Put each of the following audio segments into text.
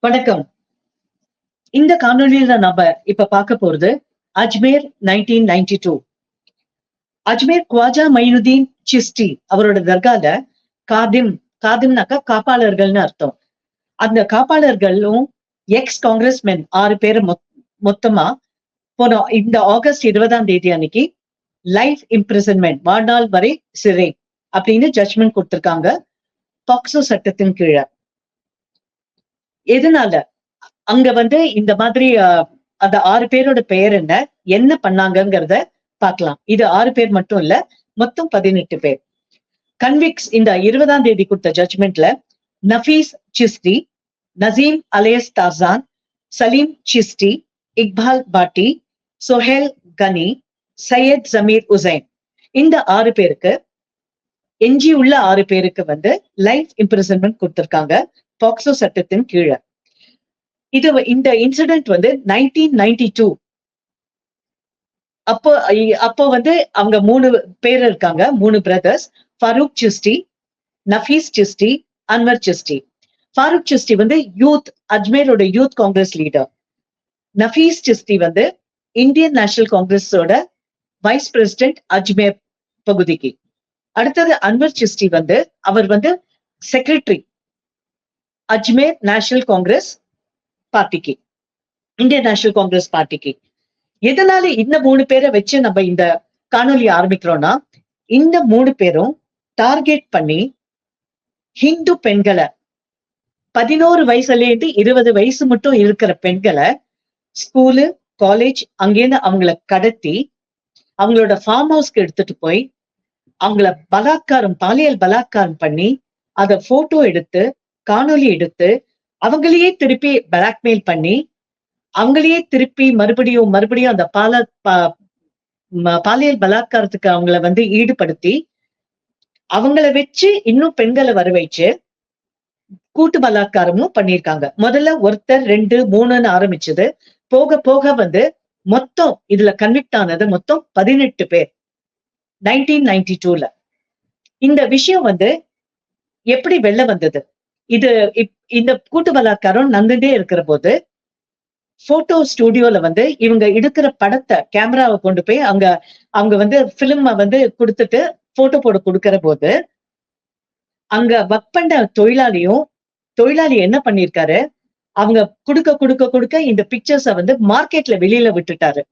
வணக்கம். இந்த காணொளியில நம்ம இப்ப பார்க்க போறது அஜ்மேர் 1992. அஜ்மேர் குவாஜா மைனுதீன் சிஸ்டி அவரோட தர்கால காதிம்னாக்கா காப்பாளர்கள்னு அர்த்தம். அந்த காப்பாளர்களும் எக்ஸ் காங்கிரஸ்மென் 6 பேர் மொத்தமா போன இந்த ஆகஸ்ட் 20ஆம் தேதி அன்னைக்கு லைஃப் இம்ப்ரிசன்மெண்ட், வாழ்நாள் வரை சிறை அப்படின்னு ஜட்ஜ்மெண்ட் கொடுத்திருக்காங்க பாக்சோ சட்டத்தின் கீழே. எதனால அங்க இந்த மாதிரி அந்த 6 பேரோட பெயர் என்ன பண்ணாங்கிறத பார்க்கலாம். இது 6 பேர் மட்டும் இல்ல, மொத்தம் 18 பேர். கன்விக்ஸ் இந்த 20ஆம் தேதி கொடுத்த ஜட்ஜ்மெண்ட்ல நஃபீஸ் சிஸ்டி, நசீம் அலேஸ் தார்சான், சலீம் சிஸ்டி, இக்பால் பாட்டி, சொஹேல் கனி, சையத் ஜமீர் உசைன், இந்த 6 பேருக்கு எஞ்சி உள்ள 6 பேருக்கு லைஃப் இம்ப்ரிசன்மெண்ட் கொடுத்திருக்காங்க பாக்சோ சட்டத்தின் கீழே. இந்த இன்சிடென்ட் 1992. அப்போ அவங்க 3 பேர் இருக்காங்க, 3 பிரதர்ஸ். ஃபாரூக் சிஸ்டி, நஃபீஸ் சிஸ்டி, அன்வர் சிஸ்டி. ஃபாரூக் சிஸ்டி யூத், அஜ்மேரோட Youth Congress leader. Nafees Chishti Indian National காங்கிரஸோட வைஸ் பிரசிடென்ட் அஜ்மேர் பகுதிக்கு. அடுத்தது அன்வர் சிஸ்டி அவர் செக்ரட்டரி அஜ்மேர் நேஷனல் காங்கிரஸ் பார்ட்டிக்கு, இந்தியன் நேஷனல் காங்கிரஸ் பார்ட்டிக்கு. எதனால இந்த 3 பேரை வச்சு நம்ம இந்த காணொலி ஆரம்பிக்கிறோம்னா, இந்த 3 பேரும் டார்கெட் பண்ணி ஹிந்து பெண்களை, 11 வயசுல இருந்து 20 வயசு மட்டும் இருக்கிற பெண்களை ஸ்கூலு, காலேஜ் அங்கேருந்து அவங்கள கடத்தி அவங்களோட ஃபார்ம் ஹவுஸ்க்கு எடுத்துட்டு போய் அவங்கள பாலியல் பலாத்காரம் பண்ணி அத போட்டோ எடுத்து, காணொலி எடுத்து, அவங்களையே திருப்பி பிளாக்மெயில் பண்ணி, அவங்களையே திருப்பி மறுபடியும் அந்த பாலியல் பலாத்காரத்துக்கு அவங்கள ஈடுபடுத்தி அவங்கள வச்சு இன்னும் பெண்களை வர வச்சு கூட்டு பலாத்காரமும் பண்ணியிருக்காங்க. முதல்ல 1, 2, 3ன்னு ஆரம்பிச்சது. போக போக மொத்தம் இதுல கன்விக்ட் ஆனது மொத்தம் 18 பேர் 1992ல. இந்த விஷயம் எப்படி வெளில வந்தது? இந்த கூட்டு பலாத்காரம் நடந்துட்டே இருக்கிற போது போட்டோ ஸ்டுடியோல இவங்க எடுக்கிற படத்தை, கேமராவை கொண்டு போய் அவங்க பிலிம் கொடுத்துட்டு போட்டோ போட கொடுக்கிற போது அங்க ஒர்க் பண்ண தொழிலாளி என்ன பண்ணிருக்காரு, அவங்க கொடுக்க இந்த பிக்சர்ஸ மார்க்கெட்ல வெளியில விட்டுட்டாரு.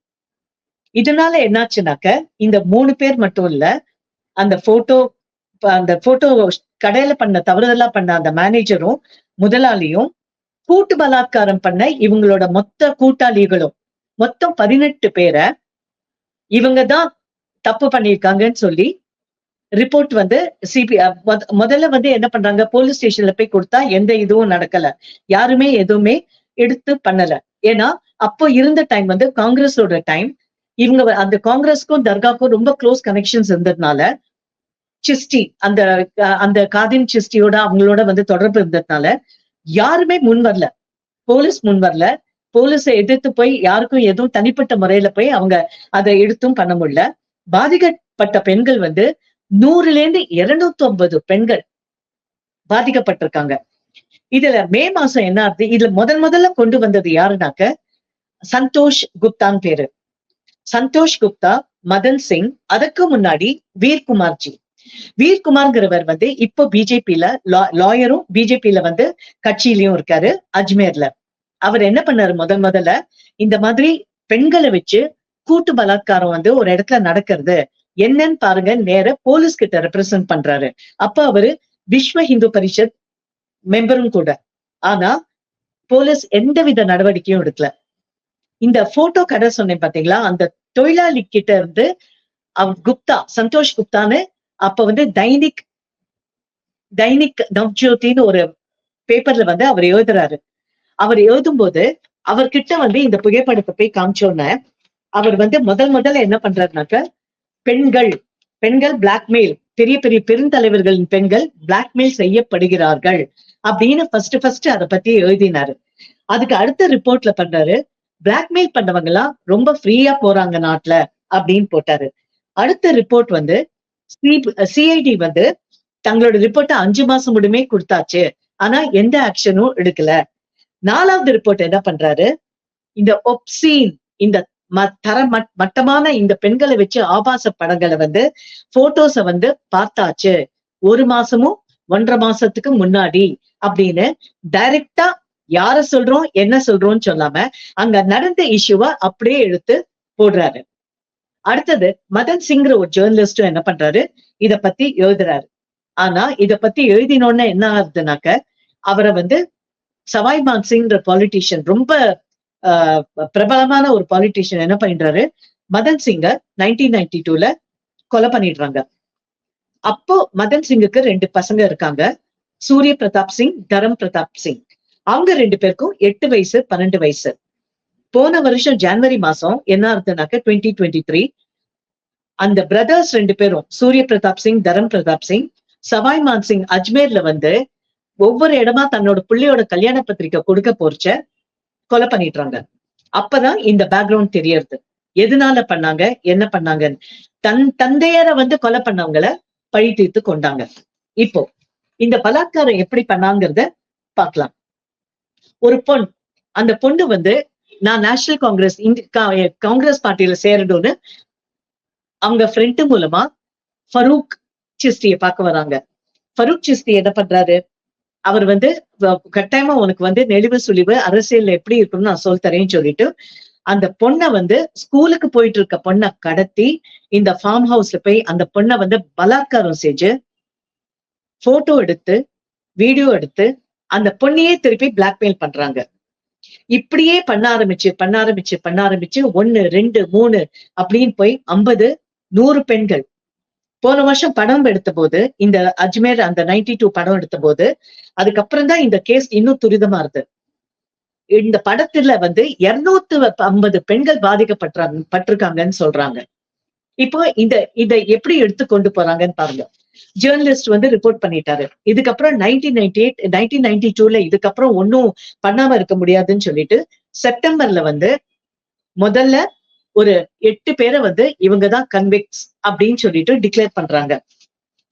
இதனால என்னாச்சுனாக்க இந்த 3 பேர் மட்டும் இல்ல, அந்த போட்டோ கடையில பண்ண தவறுதலா பண்ண அந்த மேனேஜரும் முதலாளியும் கூட்டு பலாத்காரம் பண்ண இவங்களோட மொத்த கூட்டாளிகளும் மொத்தம் 18 பேரை இவங்கதான் தப்பு பண்ணிருக்காங்கன்னு சொல்லி ரிப்போர்ட் முதல்ல என்ன பண்றாங்க, போலீஸ் ஸ்டேஷன்ல போய் கொடுத்தா எந்த இதுவும் நடக்கல, யாருமே எதுவுமே எடுத்து பண்ணல. ஏன்னா அப்போ இருந்த டைம் காங்கிரஸோட டைம். இவங்க அந்த காங்கிரஸ்க்கும் தர்காக்கும் ரொம்ப க்ளோஸ் கனெக்ஷன்ஸ் இருந்ததுனால சிஸ்டி, அந்த காதிம் சிஸ்டியோட அவங்களோட தொடர்பு இருந்ததுனால யாருமே முன் வரல, போலீஸ் முன் வரல. போலீஸை எதிர்த்து போய் யாருக்கும் எதுவும் தனிப்பட்ட முறையில போய் அவங்க அதை எடுத்தும் பண்ண முடியல. பாதிக்கப்பட்ட பெண்கள் 100ல இருந்து 250 பெண்கள் பாதிக்கப்பட்டிருக்காங்க. இதுல மே மாசம் என்ன ஆகுது, இதுல முதல்ல கொண்டு வந்தது யாருனாக்க சந்தோஷ் குப்தான் பேரு. சந்தோஷ் குப்தா, மதன் சிங், அதுக்கு முன்னாடி வீர்குமார்ஜி. வீர்குமார்ங்கிறவர் இப்போ பிஜேபியில லாயரும், பிஜேபியில கட்சியிலயும் இருக்காரு அஜ்மேர்ல. அவர் என்ன பண்ணாரு, முதல்ல இந்த மாதிரி பெண்களை வச்சு கூட்டு பலாத்காரம் ஒரு இடத்துல நடக்கிறது என்னன்னு பாருங்க, நேர போலீஸ் கிட்ட ரெப்ரசன்ட் பண்றாரு. அப்ப அவரு விஸ்வ இந்து பரிஷத் மெம்பரும் கூட. ஆனா போலீஸ் எந்தவித நடவடிக்கையும் எடுக்கல. இந்த போட்டோ கடை சொன்னேன் பாத்தீங்களா, அந்த தொழிலாளி கிட்ட இருந்து குப்தா, சந்தோஷ் குப்தான்னு அப்ப தைனிக் நவ்ஜோதின்னு ஒரு பேப்பர்ல அவர் எழுதுறாரு. அவர் எழுதும் போது அவர்கிட்ட இந்த புகைப்படத்தை போய் காமிச்சோன்ன அவர் முதல்ல என்ன பண்றாருனாக்க, பெண்கள் பிளாக்மெயில், பெரிய பெரிய பெருந்தலைவர்களின் பெண்கள் பிளாக்மெயில் செய்யப்படுகிறார்கள் அப்படின்னு ஃபர்ஸ்ட் அதை பத்தி எழுதினாரு. அதுக்கு அடுத்த ரிப்போர்ட்ல பண்றாரு, பிளாக்மெயில் பண்ணவங்க எல்லாம் ரொம்ப ஃப்ரீயா போறாங்க நாட்டுல அப்படின்னு போட்டாரு. அடுத்த ரிப்போர்ட் சிஐடி தங்களோட ரிப்போர்ட்டை 5 மாசம் மட்டுமே கொடுத்தாச்சு, ஆனா எந்த ஆக்ஷனும் எடுக்கல. 4வது ரிப்போர்ட் என்ன பண்றாரு, இந்த ஒப்சீன், இந்த மட்டமான இந்த பெண்களை வச்சு ஆபாச படங்களை வந்து போட்டோஸ வந்து பார்த்தாச்சு 1 மாசமும் 1.5 மாசத்துக்கு முன்னாடி அப்படின்னு டைரக்டா யார சொல்றோம் என்ன சொல்றோம்னு சொல்லாம அங்க நடந்த இஷ்யூவ அப்படியே எடுத்து போடுறாரு. அடுத்தது மதன் சிங்கிற ஒரு ஜேர்னலிஸ்டும் என்ன பண்றாரு, இத பத்தி எழுதுறாரு. ஆனா இத பத்தி எழுதினோன்னு என்ன ஆகுதுனாக்க, அவரை வந்து சவாய் மான்சிங்ன்ற பாலிட்டிஷியன், ரொம்ப பிரபலமான ஒரு பாலிட்டிஷியன் என்ன பண்ணிடுறாரு, மதன் சிங்க 1992ல கொலை பண்ணிடுறாங்க. அப்போ மதன் சிங்குக்கு 2 பசங்க இருக்காங்க, சூரிய பிரதாப் சிங், தரம் பிரதாப் சிங். அவங்க 2 பேருக்கும் 8 வயசு 12 வயசு. போன வருஷம் ஜனவரி மாசம் என்ன ஆகுதுனாக்க 2023 அந்த பிரதர்ஸ் 2 பேரும் சூரிய பிரதாப் சிங், தரம் பிரதாப் சிங், சவாய் மான் சிங் அஜ்மேர்ல வந்து ஒவ்வொரு இடமா தன்னோட பிள்ளையோட கல்யாண பத்திரிக்கை கொடுக்க போறச்ச கொலை பண்ணிடுறாங்க. அப்பதான் இந்த பேக்ரவுண்ட் தெரியறது, எதனால பண்ணாங்க என்ன பண்ணாங்கன்னு. தந்தையரை வந்து கொலை பண்ணவங்களை பழி தீர்த்து கொண்டாங்க. இப்போ இந்த பலாத்காரம் எப்படி பண்ணாங்கிறத பார்க்கலாம். ஒரு பொண், அந்த பொண்ணு வந்து நான் நேஷனல் காங்கிரஸ் காங்கிரஸ் பார்ட்டியில சேரணும்னு அவங்க ஃப்ரெண்டு மூலமா ஃபரூக் சிஸ்தியை பார்க்க வராங்க. ஃபரூக் சிஸ்தி என்ன பண்றாரு, அவர் வந்து கட்டாயமா உனக்கு வந்து நெளிவு சுழிவு அரசியல் எப்படி இருக்குன்னு நான் சொல்லித்தரேன்னு சொல்லிட்டு அந்த பொண்ணை வந்து ஸ்கூலுக்கு போயிட்டு இருக்க பொண்ணை கடத்தி இந்த ஃபார்ம் ஹவுஸ்ல போய் அந்த பொண்ணை வந்து பலாத்காரம் செஞ்சு போட்டோ எடுத்து வீடியோ எடுத்து அந்த பொண்ணையே திருப்பி பிளாக்மெயில் பண்றாங்க. இப்படியே பண்ண ஆரம்பிச்சு 1 2 3 அப்படின்னு போய் 50 100 பெண்கள். போன வருஷம் படம் எடுத்த போது, இந்த அஜ்மேர் அந்த 92 படம் எடுத்த போது, அதுக்கப்புறம் தான் இந்த கேஸ் இன்னும் துரிதமா இருக்கு. இந்த படத்துல வந்து 250 பெண்கள் பட்டிருக்காங்கன்னு சொல்றாங்க. இப்போ இத எப்படி எடுத்து கொண்டு போறாங்கன்னு பாருங்க. ஜேர்னலிஸ்ட் வந்து ரிப்போர்ட் பண்ணிட்டாரு. இதுக்கப்புறம் 1998 1992ல இதுக்கப்புறம் ஒன்னும் பண்ணாம இருக்க முடியாதுன்னு சொல்லிட்டு செப்டம்பர்ல வந்து முதல்ல ஒரு 8 பேரை வந்து இவங்கதான் கன்விக்ட்ஸ் அப்படின்னு சொல்லிட்டு டிக்ளேர் பண்றாங்க.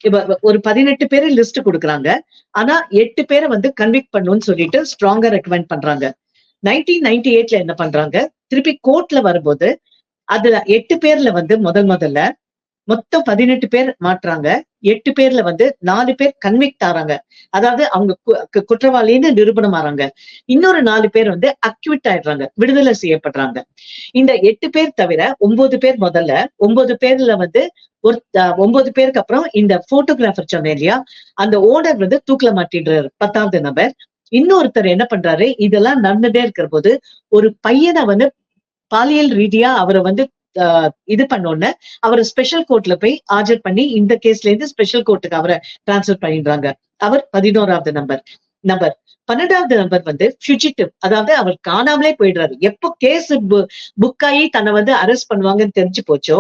இப்ப ஒரு 18 பேரு லிஸ்ட் கொடுக்குறாங்க. ஆனா 8 பேரை வந்து கன்விக்ட் பண்ணணும்னு சொல்லிட்டு ஸ்ட்ராங்கா ரெக்கமெண்ட் பண்றாங்க. 1998ல என்ன பண்றாங்க, திருப்பி கோர்ட்ல வரும்போது அதுல 8 பேர்ல வந்து முதல்ல மொத்தம் 18 பேர் மாற்றாங்க. 8 பேர்ல வந்து 4 பேர் கன்விக்ட் ஆறாங்க, அதாவது அவங்க குற்றவாளின்னு நிரூபணம் ஆறாங்க. இன்னொரு 4 பேர் வந்து அக்யூட் ஆயிடுறாங்க, விடுதலை செய்யப்படுறாங்க. இந்த 8 பேர் தவிர 9 பேர் முதல்ல 9 பேர்ல வந்து ஒரு 9 பேருக்கு அப்புறம் இந்த போட்டோகிராஃபர் சொன்னேன் இல்லையா, அந்த ஓனர் வந்து தூக்கில மாட்டிடுறாரு 10வது நபர். இன்னொருத்தர் என்ன பண்றாரு, இதெல்லாம் நடந்துட்டே இருக்கிற போது ஒரு பையனை வந்து பாலியல் ரீதியா அவரை வந்து இது பண்ணோன்னு அவரை ஸ்பெஷல் கோர்ட்ல போய் ஆஜர் பண்ணி இந்த கேஸ்ல இருந்து ஸ்பெஷல் கோர்ட்டுக்கு அவரை டிரான்ஸ்பர் பண்ணிடுறாங்க. அவர் 11வது நம்பர். 12வது நம்பர் வந்து ஃபியூஜிட்டிவ், அதாவது அவர் காணாமலே போயிடுறாரு. எப்போ கேஸ் புக் ஆகி தன்னை வந்து அரெஸ்ட் பண்ணுவாங்கன்னு தெரிஞ்சு போச்சோ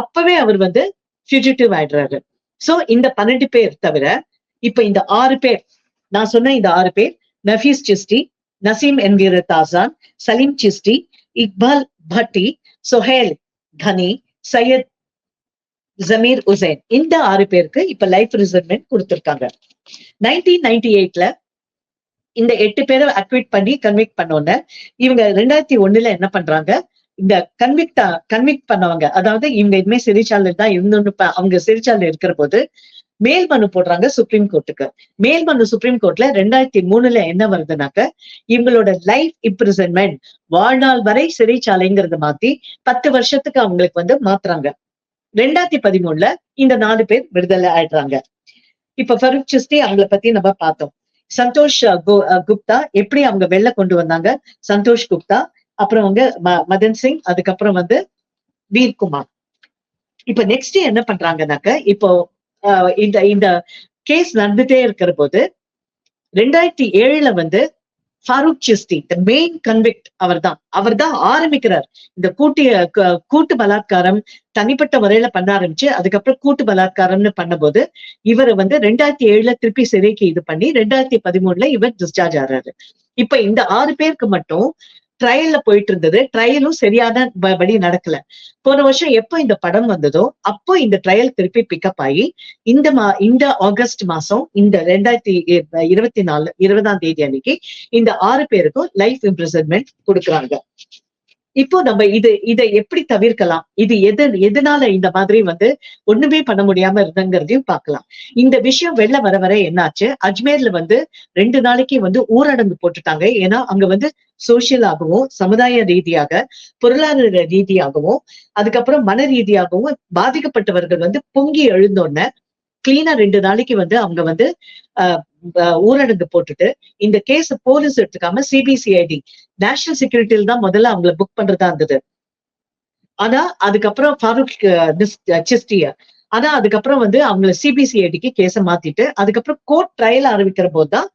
அப்பவே அவர் வந்து ஃபியூஜிட்டிவ் ஆயிடுறாரு. சோ இந்த 12 பேர் தவிர இப்ப இந்த 6 பேர், நான் சொன்ன இந்த 6 பேர், நஃபீஸ் சிஸ்டி, நசீம் என்கிற தாசான், சலீம் சிஸ்டி, இக்பால் பட்டி, சொஹேல் கனி, சையத் ஜமீர் உசைன், இந்த 6 பேருக்கு இப்ப லைஃப் ரிசர்வ்மெண்ட் கொடுத்திருக்காங்க. 1998ல இந்த 8 பேரை அக்விட் பண்ணி கன்விக்ட் பண்ணோன்னு இவங்க 2001ல என்ன பண்றாங்க, இந்த கன்விக்ட் பண்ணவங்க, அதாவது இவங்க இனிமே சிறைச்சாலையில் தான் இருந்தோன்னு அவங்க சிறைச்சாலையில் இருக்கிற போது மேல் மனு போடுறாங்க சுப்ரீம் கோர்ட்டுக்கு. மேல் மனு சுப்ரீம் கோர்ட்ல 2003ல என்ன வருதுனாக்க, இவங்களோட லைஃப் இம்ப்ரிசன்மெண்ட், வாழ்நாள் வரை சிறைச்சாலைங்கிறத மாத்தி 10 வருஷத்துக்கு அவங்களுக்கு வந்து மாத்துறாங்க. 2013ல இந்த 4 பேர் விடுதலை ஆயிடுறாங்க. இப்ப ஃபரூக் சிஸ்தி அவங்களை பத்தி நம்ம பார்த்தோம். சந்தோஷ் குப்தா எப்படி அவங்க வெளில கொண்டு வந்தாங்க, சந்தோஷ் குப்தா, அப்புறம் அவங்க மதன் சிங், அதுக்கப்புறம் வந்து வீர்குமார். இப்ப நெக்ஸ்ட் என்ன பண்றாங்கன்னாக்க, இப்போ இந்த கேஸ் நடந்துட்டே இருக்கிற போது 2007ல வந்து Farooq Chishti the main convict அவர்தான் ஆரம்பிக்கிறார் இந்த கூட்டு பலாத்காரம். தனிப்பட்ட முறையில பண்ண ஆரம்பிச்சு அதுக்கப்புறம் கூட்டு பலாத்காரம்னு பண்ணும்போது இவர் வந்து 2007ல திருப்பி சிறைக்கு இது பண்ணி 2013ல இவர் டிஸ்சார்ஜ் ஆறாரு. இப்ப இந்த 6 பேருக்கு மட்டும் ட்ரையல்ல போயிட்டு இருந்தது. ட்ரையலும் சரியான படி நடக்கல. போன வருஷம் எப்போ இந்த படம் வந்ததோ அப்போ இந்த ட்ரையல் திருப்பி பிக்கப் ஆகி இந்த ஆகஸ்ட் மாசம் இந்த 2024 20ஆம் தேதி அன்னைக்கு இந்த 6 பேருக்கும் லைஃப் இம்ப்ரிசன்மெண்ட் கொடுக்குறாங்க. இப்போ நம்ம இதை எப்படி தவிர்க்கலாம், இது எதனால இந்த மாதிரி ஒண்ணுமே பண்ண முடியாம இருந்தங்கிறதையும் பார்க்கலாம். இந்த விஷயம் வெளில வர வர என்னாச்சு, அஜ்மேர்ல 2 நாளைக்கு ஊரடங்கு போட்டுட்டாங்க. ஏன்னா அங்க சோசியலாகவும் சமுதாய ரீதியாக பொருளாதார ரீதியாகவும் அதுக்கப்புறம் மன ரீதியாகவும் பாதிக்கப்பட்டவர்கள் பொங்கி எழுந்தோன்ன கிளீனா 2 நாளைக்கு அவங்க ஊரடங்கு போட்டுட்டு இந்த கேஸ் போலீஸ் எடுத்துக்காம சிபிசிஐடி நேஷனல் செக்யூரிட்டியில தான் முதல்ல அவங்கள புக் பண்றதா இருந்தது. ஆனா அதுக்கப்புறம் ஃபாரூக் சிஸ்டியா ஆனா அதுக்கப்புறம் அவங்கள சிபிசிஐடிக்கு கேஸ மாத்திட்டு அதுக்கப்புறம் கோர்ட் ட்ரையல் ஆரம்பிக்கிற போதுதான்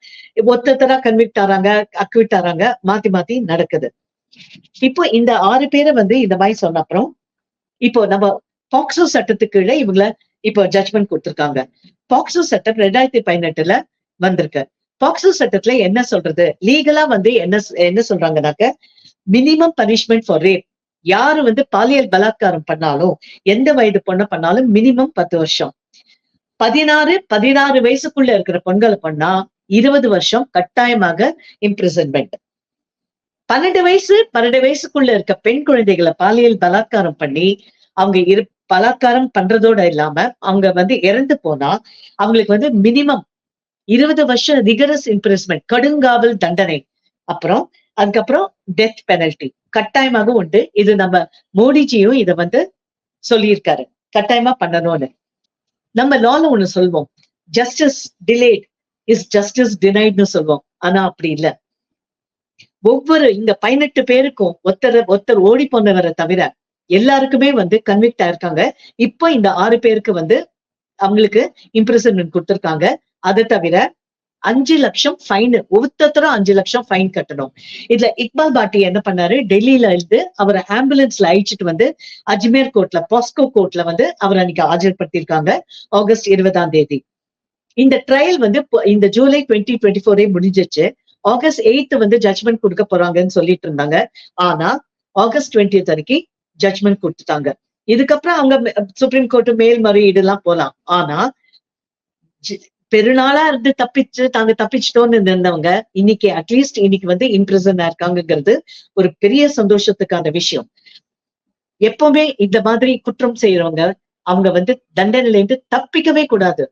ஒத்தரா கன்விக்ட் ஆறாங்க, அக்விட் ஆறாங்க, மாத்தி மாத்தி நடக்குது. இப்போ இந்த 6 பேரை இந்த மாதிரி சொன்ன அப்புறம் இப்போ நம்ம பாக்ஸோ சட்டத்துக்கு கீழே இவங்கள இப்போ ஜட்ஜ்மெண்ட் கொடுத்திருக்காங்க. பாக்ஸோ சட்டம் 2018ல வந்திருக்கு. பாக்ஸோ சட்டத்துல என்ன சொல்றது, லீகலா என்ன சொல்றாங்கன்னாக்க மினிமம் பனிஷ்மெண்ட் ஃபார் ரேப். யாரு பாலியல் பலாத்காரம் பண்ணாலும் எந்த வயது பொண்ணை பண்ணாலும் மினிமம் 10 வருஷம். 16 வயசுக்குள்ள இருக்கிற பெண்களை பண்ணா 20 வருஷம் கட்டாயமாக இம்ப்ரிசன்மெண்ட். 12 வயசுக்குள்ள இருக்க பெண் குழந்தைகளை பாலியல் பலாத்காரம் பண்ணி அவங்க பலாத்காரம் பண்றதோட இல்லாம அவங்க இறந்து போனா அவங்களுக்கு மினிமம் 20 வருஷம் ரிகரஸ் இம்ப்ரிஸ்மெண்ட், கடுங்காவல் தண்டனை. அப்புறம் அதுக்கப்புறம் டெத் பெனல்டி கட்டாயமாக உண்டு. இது நம்ம மோடிஜியும் இத சொல்லியிருக்காரு, கட்டாயமா பண்ணணும்னு. நம்ம லால ஒண்ணு சொல்வோம், ஜஸ்டிஸ் டிலேட் இஸ் ஜஸ்டிஸ் டினைட்னு சொல்வோம். ஆனா அப்படி இல்ல. ஒவ்வொரு இந்த 18 பேருக்கும் ஒருத்தர் ஓடி போனவரை தவிர எல்லாருக்குமே கன்விக்ட் ஆயிருக்காங்க. இப்போ இந்த 6 பேருக்கு அவங்களுக்கு இம்ப்ரிசன்மெண்ட் கொடுத்திருக்காங்க. அதை தவிர 5 லட்சம் ஃபைன், ஒவ்வொருத்தரும் 5 லட்சம் ஃபைன் கட்டணும். இதுல இக்பால் பாட்டி என்ன பண்ணாரு, டெல்லியில இருந்து அவரை ஆம்புலன்ஸ்ல அழிச்சிட்டு அஜ்மேர் கோர்ட்ல, பாஸ்கோ கோர்ட்ல அவர் அன்னைக்கு ஆஜர்படுத்தியிருக்காங்க ஆகஸ்ட் 20ஆம் தேதி. இந்த ட்ரையல் இந்த ஜூலை 2024 முடிஞ்சிச்சு. ஆகஸ்ட் 8 ஜட்ஜ்மெண்ட் கொடுக்க போறாங்கன்னு சொல்லிட்டு இருந்தாங்க. ஆனா ஆகஸ்ட் 20 வரைக்கும் ஜட்ஜ்மெண்ட் கொடுத்துட்டாங்க. இதுக்கப்புறம் அவங்க சுப்ரீம் கோர்ட் மேல்முறையீடு எல்லாம் போலாம். ஆனா பெருநாளா இருந்து தப்பிச்சிட்டோன்னு இருந்தவங்க இன்னைக்கு அட்லீஸ்ட் இன்னைக்கு இம்ப்ரிசன் இருக்காங்கிறது ஒரு பெரிய சந்தோஷத்துக்கான விஷயம். எப்பவுமே இந்த மாதிரி குற்றம் செய்யறவங்க அவங்க தண்டனையில இருந்து தப்பிக்கவே கூடாது.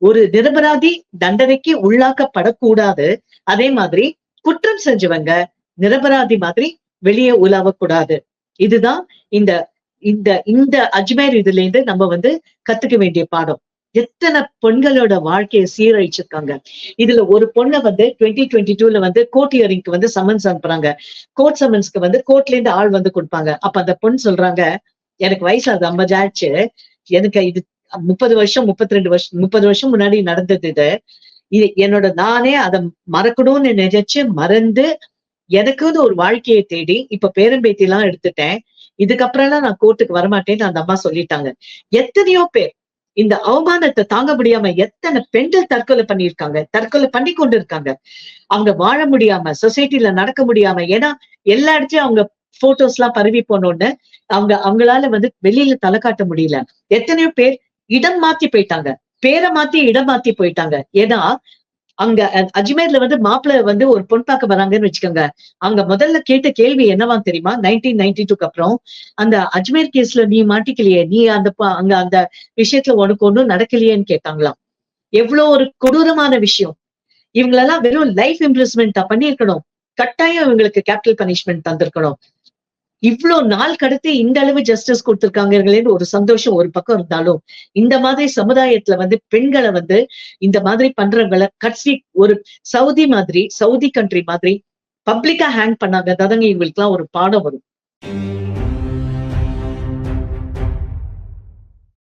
ஒரு நிரபராதி தண்டனைக்கு உள்ளாக்கப்படக்கூடாது. அதே மாதிரி குற்றம் செஞ்சவங்க நிரபராதி மாதிரி வெளியே உலாவக்கூடாது. இதுதான் இந்த இந்த இந்த அஜ்மேர் இதுல இருந்து நம்ம கத்துக்க வேண்டிய பாடம். எத்தனை பெண்களோட வாழ்க்கையை சீரழிச்சிருக்காங்க. இதுல ஒரு பொண்ணை 2022ல கோர்ட் ஹியரிங்க்கு சமன்ஸ் அனுப்புறாங்க. கோர்ட் சமன்ஸ்க்கு கோர்ட்ல இருந்து ஆள் கொடுப்பாங்க. அப்ப அந்த பொண்ணு சொல்றாங்க, எனக்கு வயசு அது 50 ஆச்சு, எனக்கு இது 30 வருஷம் 32 வருஷம் 30 வருஷம் முன்னாடி நடந்தது. இது என்னோட நானே அதை மறக்கணும்னு நினைச்சு மறந்து எனக்குன்னு ஒரு வாழ்க்கையை தேடி இப்ப பேரம்பேத்தி எல்லாம் எடுத்துட்டேன். இதுக்கப்புறம் எல்லாம் நான் கோர்ட்டுக்கு வரமாட்டேன்னு அந்த அம்மா சொல்லிட்டாங்க. எத்தனையோ பேர் இந்த அவமானத்தை தாங்க முடியாம எத்தனை பெண்கள் தற்கொலை பண்ணியிருக்காங்க, தற்கொலை பண்ணி கொண்டு இருக்காங்க. அவங்க வாழ முடியாம, சொசைட்டில நடக்க முடியாம, ஏன்னா எல்லா இடத்தையும் அவங்க போட்டோஸ் எல்லாம் பரவி போனோன்னு அவங்களால வெளியில தலை காட்ட முடியல. எத்தனையோ பேர் இடம் மாத்தி போயிட்டாங்க, பேரை மாத்தி இடம் மாத்தி போயிட்டாங்க. ஏன்னா அங்க அஜ்மேர்ல மாப்பிள்ள ஒரு பொன் பார்க்க வராங்கன்னு வச்சுக்கோங்க. அவங்க முதல்ல கேட்ட கேள்வி என்னவா தெரியுமா, 1992க்கு அப்புறம் அந்த அஜ்மேர் கேஸ்ல நீ மாட்டிக்கலையே, நீ அங்க அந்த விஷயத்துல உனக்கு ஒண்ணும் நடக்கலையேன்னு கேட்டாங்களாம். எவ்வளவு ஒரு கொடூரமான விஷயம். இவங்களெல்லாம் வெறும் லைஃப் இம்ப்ரிஸ்மெண்டா பண்ணிருக்கணும். கட்டாயம் இவங்களுக்கு கேபிட்டல் பனிஷ்மெண்ட் தந்திருக்கணும். இவ்வளவு நாள் கடத்தி இந்த அளவு ஜஸ்டிஸ் கொடுத்திருக்காங்கன்னு ஒரு சந்தோஷம் ஒரு பக்கம் இருந்தாலும், இந்த மாதிரி சமுதாயத்துல பெண்களை இந்த மாதிரி பண்றவங்களை கட்சி ஒரு சவுதி கண்ட்ரி மாதிரி பப்ளிக்கா ஹேங் பண்ணாங்க. இவங்களுக்கு எல்லாம் ஒரு பாடம் வரும்.